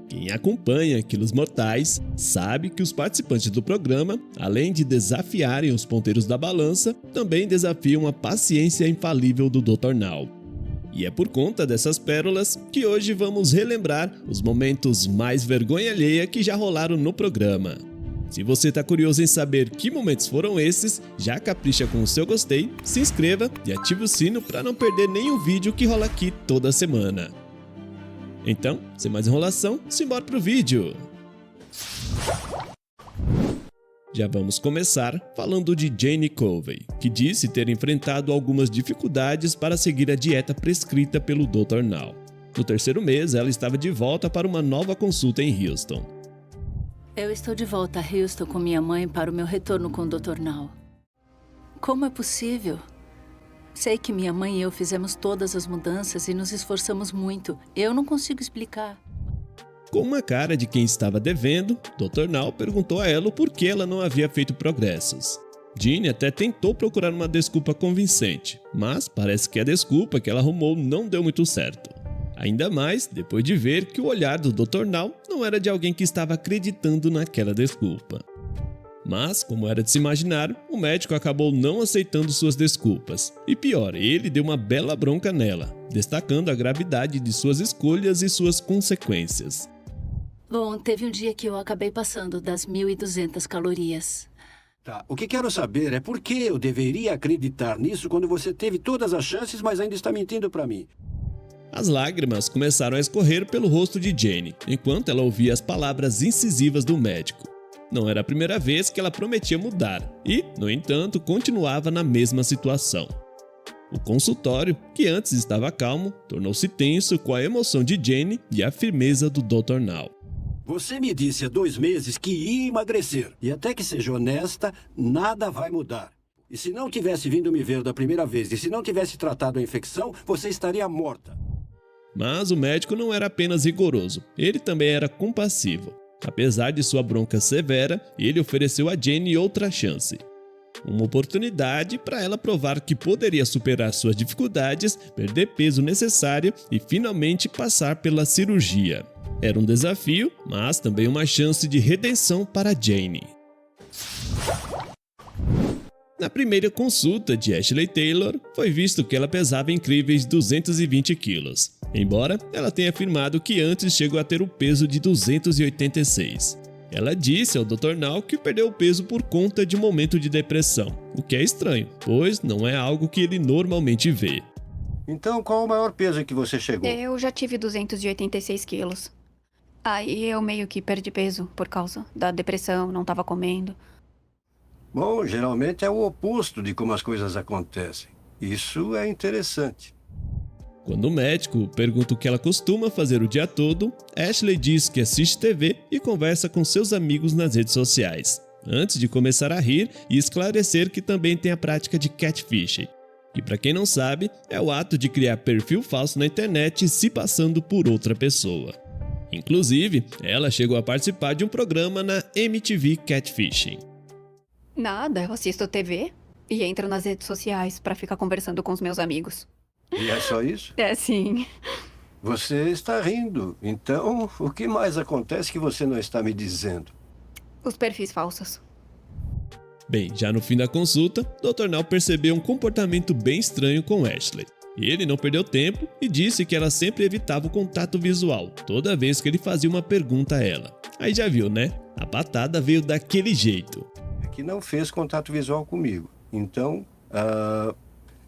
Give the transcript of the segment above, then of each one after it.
Quem acompanha Quilos Mortais sabe que os participantes do programa, além de desafiarem os ponteiros da balança, também desafiam a paciência infalível do Dr. Now. E é por conta dessas pérolas que hoje vamos relembrar os momentos mais vergonha alheia que já rolaram no programa. Se você está curioso em saber que momentos foram esses, já capricha com o seu gostei, se inscreva e ative o sino para não perder nenhum vídeo que rola aqui toda semana. Então, sem mais enrolação, simbora pro vídeo! Já vamos começar falando de Jane Covey, que disse ter enfrentado algumas dificuldades para seguir a dieta prescrita pelo Dr. Now. No terceiro mês, ela estava de volta para uma nova consulta em Houston. Eu estou de volta a Houston com minha mãe para o meu retorno com o Dr. Now. Como é possível? Sei que minha mãe e eu fizemos todas as mudanças e nos esforçamos muito. Eu não consigo explicar. Com uma cara de quem estava devendo, Dr. Now perguntou a ela por que ela não havia feito progressos. Jeanne até tentou procurar uma desculpa convincente, mas parece que a desculpa que ela arrumou não deu muito certo. Ainda mais depois de ver que o olhar do Dr. Now não era de alguém que estava acreditando naquela desculpa. Mas, como era de se imaginar, o médico acabou não aceitando suas desculpas. E pior, ele deu uma bela bronca nela, destacando a gravidade de suas escolhas e suas consequências. Bom, teve um dia que eu acabei passando das 1.200 calorias. Tá, o que quero saber é por que eu deveria acreditar nisso quando você teve todas as chances, mas ainda está mentindo para mim. As lágrimas começaram a escorrer pelo rosto de Jane, enquanto ela ouvia as palavras incisivas do médico. Não era a primeira vez que ela prometia mudar e, no entanto, continuava na mesma situação. O consultório, que antes estava calmo, tornou-se tenso com a emoção de Jane e a firmeza do Dr. Now. Você me disse há 2 meses que ia emagrecer. E até que seja honesta, nada vai mudar. E se não tivesse vindo me ver da primeira vez e se não tivesse tratado a infecção, você estaria morta. Mas o médico não era apenas rigoroso, ele também era compassivo. Apesar de sua bronca severa, ele ofereceu a Jane outra chance. Uma oportunidade para ela provar que poderia superar suas dificuldades, perder peso necessário e finalmente passar pela cirurgia. Era um desafio, mas também uma chance de redenção para Jane. Na primeira consulta de Ashley Taylor, foi visto que ela pesava incríveis 220 quilos. Embora ela tenha afirmado que antes chegou a ter o peso de 286. Ela disse ao Dr. Now que perdeu o peso por conta de um momento de depressão, o que é estranho, pois não é algo que ele normalmente vê. Então, qual o maior peso que você chegou? Eu já tive 286 quilos. Aí eu meio que perdi peso por causa da depressão, não estava comendo. Bom, geralmente é o oposto de como as coisas acontecem. Isso é interessante. Quando o médico pergunta o que ela costuma fazer o dia todo, Ashley diz que assiste TV e conversa com seus amigos nas redes sociais, antes de começar a rir e esclarecer que também tem a prática de catfishing, que para quem não sabe, é o ato de criar perfil falso na internet se passando por outra pessoa. Inclusive, ela chegou a participar de um programa na MTV Catfishing. Nada, eu assisto TV e entro nas redes sociais para ficar conversando com os meus amigos. E é só isso? É, sim. Você está rindo. Então, o que mais acontece que você não está me dizendo? Os perfis falsos. Bem, já no fim da consulta, Dr. Now percebeu um comportamento bem estranho com Ashley. Ele não perdeu tempo e disse que ela sempre evitava o contato visual, toda vez que ele fazia uma pergunta a ela. Aí já viu, né? A patada veio daquele jeito. É que não fez contato visual comigo. Então,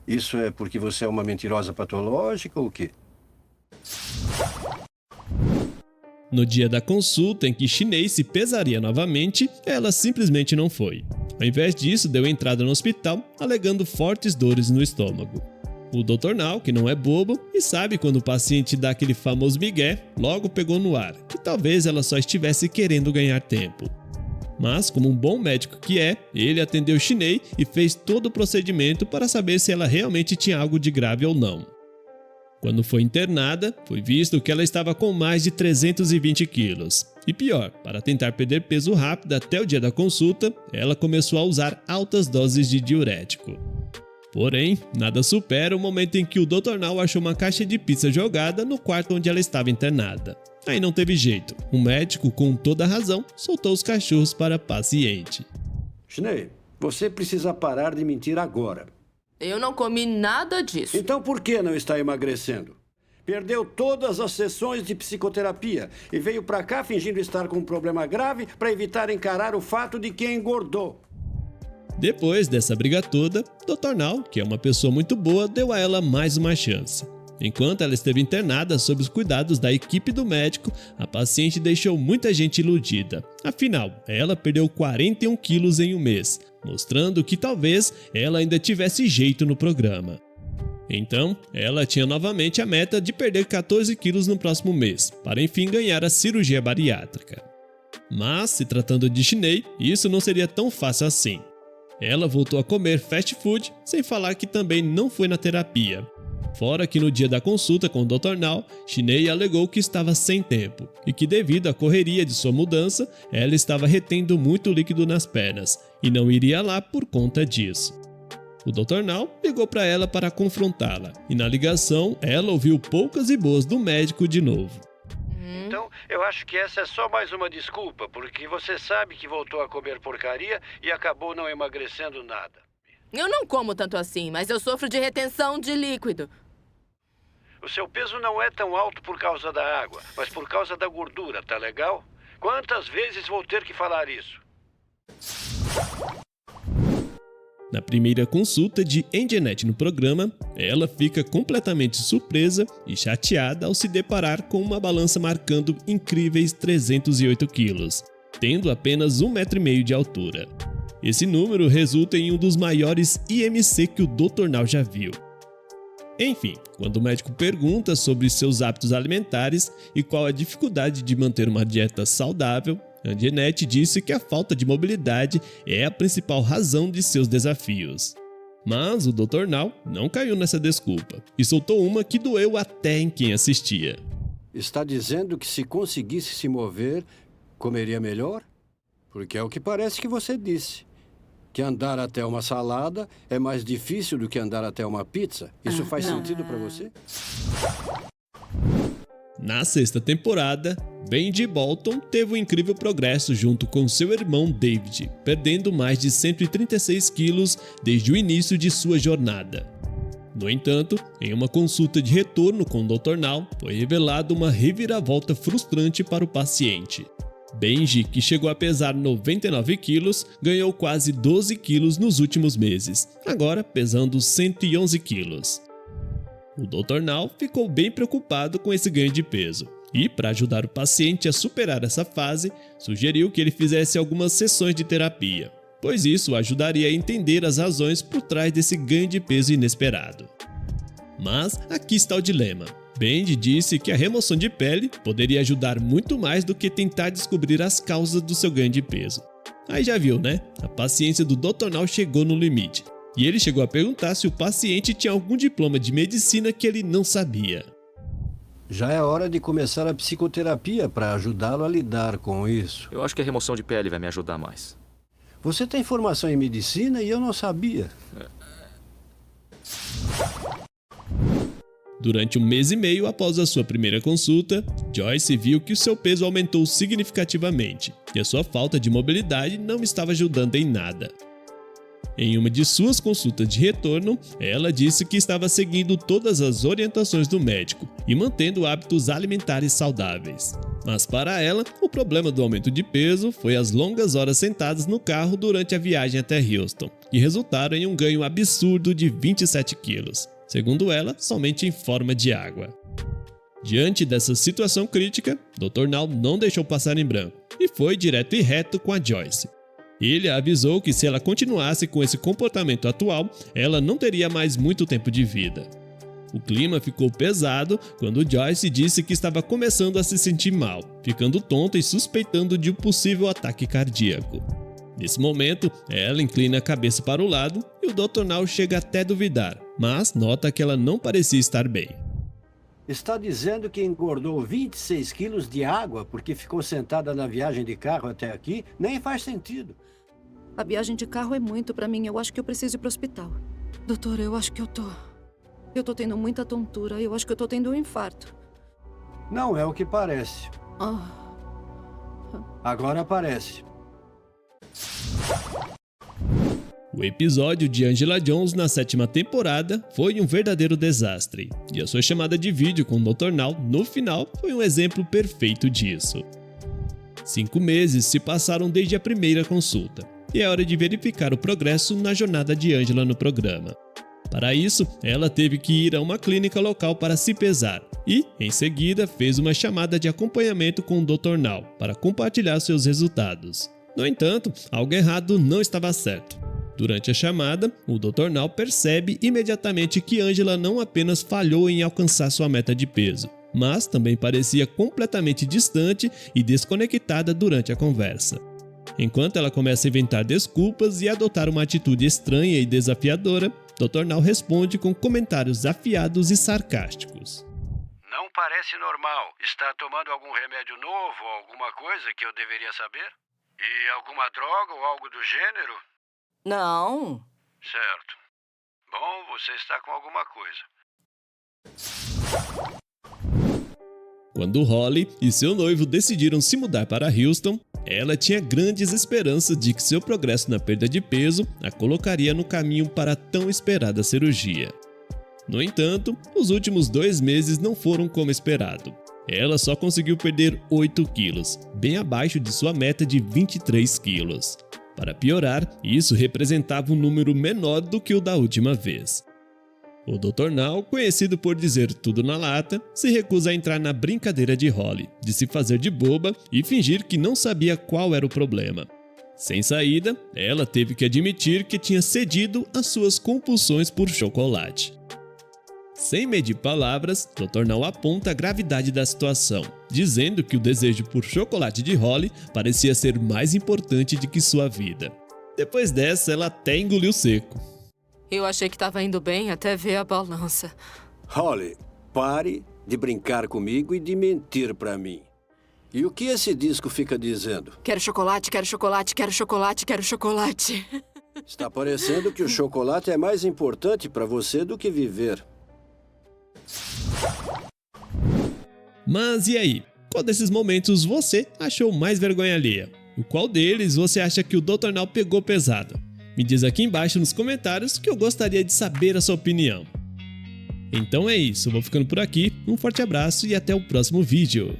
isso é porque você é uma mentirosa patológica ou o quê? No dia da consulta em que Chinês se pesaria novamente, ela simplesmente não foi. Ao invés disso, deu entrada no hospital, alegando fortes dores no estômago. O Dr. Now, que não é bobo e sabe quando o paciente dá aquele famoso migué, logo pegou no ar, que talvez ela só estivesse querendo ganhar tempo. Mas, como um bom médico que é, ele atendeu Chinês e fez todo o procedimento para saber se ela realmente tinha algo de grave ou não. Quando foi internada, foi visto que ela estava com mais de 320 quilos. E pior, para tentar perder peso rápido até o dia da consulta, ela começou a usar altas doses de diurético. Porém, nada supera o momento em que o Dr. Now achou uma caixa de pizza jogada no quarto onde ela estava internada. Aí não teve jeito. O médico, com toda a razão, soltou os cachorros para a paciente. Schnee, você precisa parar de mentir agora. Eu não comi nada disso. Então por que não está emagrecendo? Perdeu todas as sessões de psicoterapia e veio para cá fingindo estar com um problema grave para evitar encarar o fato de que engordou. Depois dessa briga toda, Dr. Now, que é uma pessoa muito boa, deu a ela mais uma chance. Enquanto ela esteve internada sob os cuidados da equipe do médico, a paciente deixou muita gente iludida. Afinal, ela perdeu 41 quilos em um mês, mostrando que talvez ela ainda tivesse jeito no programa. Então, ela tinha novamente a meta de perder 14 quilos no próximo mês, para enfim ganhar a cirurgia bariátrica. Mas, se tratando de Schnee, isso não seria tão fácil assim. Ela voltou a comer fast food, sem falar que também não foi na terapia. Fora que no dia da consulta com o Dr. Now, Schnee alegou que estava sem tempo e que devido à correria de sua mudança, ela estava retendo muito líquido nas pernas e não iria lá por conta disso. O Dr. Now ligou para ela para confrontá-la e na ligação ela ouviu poucas e boas do médico de novo. Então, eu acho que essa é só mais uma desculpa, porque você sabe que voltou a comer porcaria e acabou não emagrecendo nada. Eu não como tanto assim, mas eu sofro de retenção de líquido. O seu peso não é tão alto por causa da água, mas por causa da gordura, tá legal? Quantas vezes vou ter que falar isso? Na primeira consulta de Engenet no programa, ela fica completamente surpresa e chateada ao se deparar com uma balança marcando incríveis 308 quilos, tendo apenas 1,5 m de altura. Esse número resulta em um dos maiores IMC que o Dr. Now já viu. Enfim, quando o médico pergunta sobre seus hábitos alimentares e qual a dificuldade de manter uma dieta saudável, Engenet disse que a falta de mobilidade é a principal razão de seus desafios. Mas o Dr. Now não caiu nessa desculpa e soltou uma que doeu até em quem assistia. Está dizendo que se conseguisse se mover, comeria melhor? Porque é o que parece que você disse. Que andar até uma salada é mais difícil do que andar até uma pizza. Isso faz sentido para você? Na sexta temporada, Benji Bolton teve um incrível progresso junto com seu irmão David, perdendo mais de 136 quilos desde o início de sua jornada. No entanto, em uma consulta de retorno com o Dr. Now, foi revelada uma reviravolta frustrante para o paciente. Benji, que chegou a pesar 99 quilos, ganhou quase 12 quilos nos últimos meses, agora pesando 111 quilos. O Dr. Now ficou bem preocupado com esse ganho de peso e, para ajudar o paciente a superar essa fase, sugeriu que ele fizesse algumas sessões de terapia, pois isso ajudaria a entender as razões por trás desse ganho de peso inesperado. Mas aqui está o dilema. Benji disse que a remoção de pele poderia ajudar muito mais do que tentar descobrir as causas do seu ganho de peso. Aí já viu, né? A paciência do Dr. Now chegou no limite. E ele chegou a perguntar se o paciente tinha algum diploma de medicina que ele não sabia. Já é hora de começar a psicoterapia para ajudá-lo a lidar com isso. Eu acho que a remoção de pele vai me ajudar mais. Você tem formação em medicina e eu não sabia. Durante 1 mês e meio após a sua primeira consulta, Joyce viu que o seu peso aumentou significativamente e a sua falta de mobilidade não estava ajudando em nada. Em uma de suas consultas de retorno, ela disse que estava seguindo todas as orientações do médico e mantendo hábitos alimentares saudáveis. Mas para ela, o problema do aumento de peso foi as longas horas sentadas no carro durante a viagem até Houston, que resultaram em um ganho absurdo de 27 quilos. Segundo ela, somente em forma de água. Diante dessa situação crítica, Dr. Now não deixou passar em branco e foi direto e reto com a Joyce. Ele a avisou que se ela continuasse com esse comportamento atual, ela não teria mais muito tempo de vida. O clima ficou pesado quando Joyce disse que estava começando a se sentir mal, ficando tonta e suspeitando de um possível ataque cardíaco. Nesse momento, ela inclina a cabeça para o lado e o Dr. Now chega até a duvidar, mas nota que ela não parecia estar bem. Está dizendo que engordou 26 quilos de água porque ficou sentada na viagem de carro até aqui? Nem faz sentido. A viagem de carro é muito pra mim. Eu acho que eu preciso ir pro hospital. Doutor, eu acho que eu tô tendo muita tontura. Eu acho que eu tô tendo um infarto. Não é o que parece. Agora parece. O episódio de Angela Jones na 7ª temporada foi um verdadeiro desastre, e a sua chamada de vídeo com o Dr. Now no final foi um exemplo perfeito disso. 5 meses se passaram desde a primeira consulta, e é hora de verificar o progresso na jornada de Angela no programa. Para isso, ela teve que ir a uma clínica local para se pesar e, em seguida, fez uma chamada de acompanhamento com o Dr. Now para compartilhar seus resultados. No entanto, algo errado não estava certo. Durante a chamada, o Dr. Now percebe imediatamente que Angela não apenas falhou em alcançar sua meta de peso, mas também parecia completamente distante e desconectada durante a conversa. Enquanto ela começa a inventar desculpas e adotar uma atitude estranha e desafiadora, Dr. Now responde com comentários afiados e sarcásticos. Não parece normal. Está tomando algum remédio novo ou alguma coisa que eu deveria saber? E alguma droga ou algo do gênero? Não. Certo. Bom, você está com alguma coisa. Quando Holly e seu noivo decidiram se mudar para Houston, ela tinha grandes esperanças de que seu progresso na perda de peso a colocaria no caminho para a tão esperada cirurgia. No entanto, os últimos 2 meses não foram como esperado. Ela só conseguiu perder 8 quilos, bem abaixo de sua meta de 23 quilos. Para piorar, isso representava um número menor do que o da última vez. O Dr. Now, conhecido por dizer tudo na lata, se recusa a entrar na brincadeira de Holly, de se fazer de boba e fingir que não sabia qual era o problema. Sem saída, ela teve que admitir que tinha cedido às suas compulsões por chocolate. Sem medir palavras, Dr. Now aponta a gravidade da situação, dizendo que o desejo por chocolate de Holly parecia ser mais importante do que sua vida. Depois dessa, ela até engoliu seco. Eu achei que estava indo bem até ver a balança. Holly, pare de brincar comigo e de mentir para mim. E o que esse disco fica dizendo? Quero chocolate, quero chocolate, quero chocolate, quero chocolate. Está parecendo que o chocolate é mais importante para você do que viver. Mas e aí? Qual desses momentos você achou mais vergonha alheia? O qual deles você acha que o Dr. Now pegou pesado? Me diz aqui embaixo nos comentários que eu gostaria de saber a sua opinião. Então é isso, eu vou ficando por aqui, um forte abraço e até o próximo vídeo.